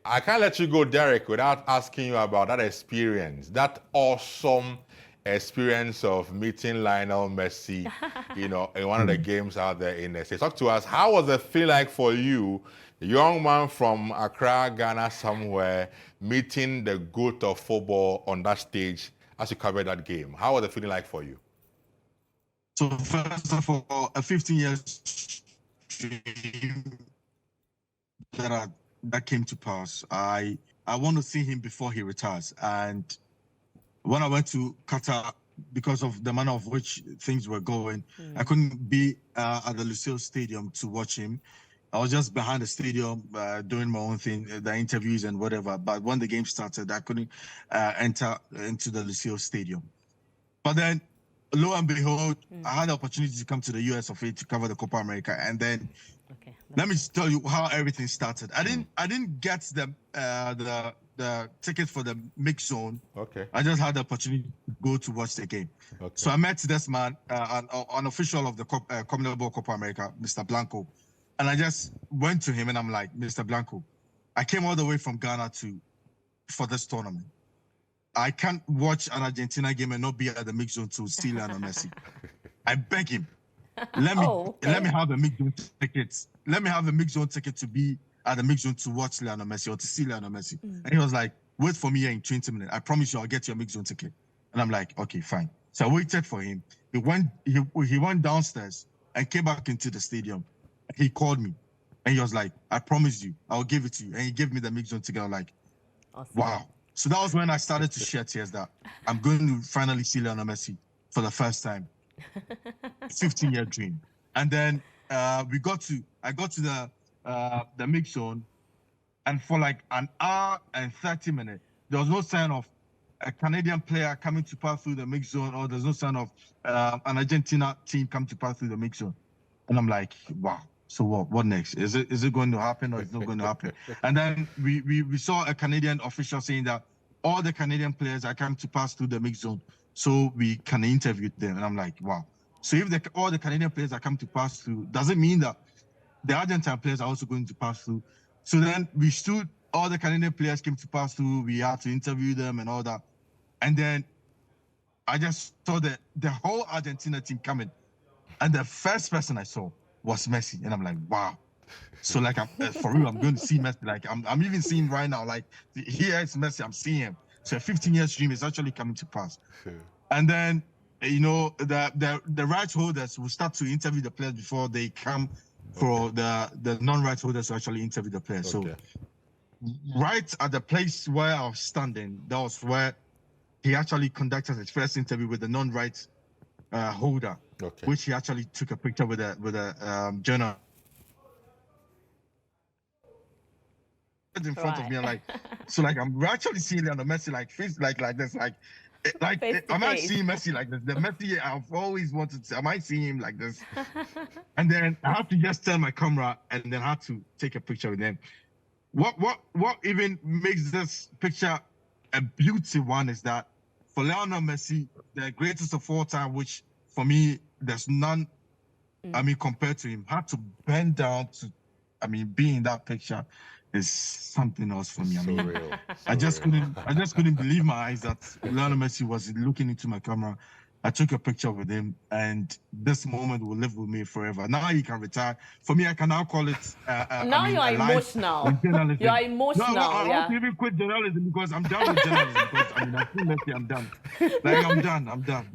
I can't let you go, Derrick, without asking you about that experience, that awesome experience of meeting Lionel Messi, in one of the games out there in the States. Talk to us. How was it feel like for you, a young man from Accra, Ghana, somewhere, meeting the GOAT of football on that stage as you covered that game? How was it feeling like for you? So first of all, a 15 years dream that came to pass. I want to see him before he retires. And when I went to Qatar, because of the manner of which things were going, I couldn't be at the Lusail Stadium to watch him. I was just behind the stadium doing my own thing, the interviews and whatever. But when the game started, I couldn't enter into the Lusail Stadium. But then, lo and behold, I had the opportunity to come to the US of A to cover the Copa America, and then let me tell you how everything started. I didn't get the ticket for the mix zone. Okay. I just had the opportunity to go to watch the game. Okay. So I met this man, an official of the CONMEBOL Copa America, Mr. Blanco, and I just went to him and I'm like, Mr. Blanco, I came all the way from Ghana for this tournament. I can't watch an Argentina game and not be at the mix zone to see Lionel Messi. I beg him, let me have a mix zone ticket. Let me have a mix zone ticket to be at the mix zone to watch Lionel Messi or to see Lionel Messi. And he was like, wait for me here in 20 minutes. I promise you I'll get your mix zone ticket. And I'm like, okay, fine. So I waited for him. He went downstairs and came back into the stadium. He called me and he was like, I promise you, I'll give it to you. And he gave me the mix zone ticket. I'm like, awesome. Wow. So that was when I started to shed tears that I'm going to finally see Lionel Messi for the first time. 15-year dream. And then I got to the mix zone, and for like an hour and 30 minutes, there was no sign of a Canadian player coming to pass through the mix zone, or there's no sign of an Argentina team coming to pass through the mix zone. And I'm like, wow. So what next? Is it going to happen or is it not going to happen? And then we saw a Canadian official saying that all the Canadian players are coming to pass through the mix zone, so we can interview them. And I'm like, wow. So if all the Canadian players are coming to pass through, does it mean that the Argentine players are also going to pass through? So then we stood, all the Canadian players came to pass through, we had to interview them and all that. And then I just saw the whole Argentina team coming. And the first person I saw was Messi. And I'm like, wow. So like, for real, I'm going to see Messi. Like I'm even seeing him right now. Like here is Messi, I'm seeing him. So a 15-year dream is actually coming to pass. Sure. And then, the rights holders will start to interview the players before they come for the non-rights holders to actually interview the players. Okay. So right at the place where I was standing, that was where he actually conducted his first interview with the non-rights holder, which he actually took a picture with a journalist in front of me. I'm like, I'm actually seeing Lionel Messi like face like this, am I seeing Messi like this? The Messi I've always wanted to. Am I seeing him like this? And then I have to just turn my camera and then I have to take a picture with him. What even makes this picture a beautiful one is that for Lionel Messi, the greatest of all time, which for me there's none, compared to him, had to bend down to, be in that picture is something else for me. I just couldn't believe my eyes that Lionel Messi was looking into my camera. I took a picture with him, and this moment will live with me forever. Now he can retire. For me, I can now call it. Now you are emotional. You are emotional. No, I want to even quit journalism because I'm done with journalism. Because I've seen Messi, I'm done. I'm done.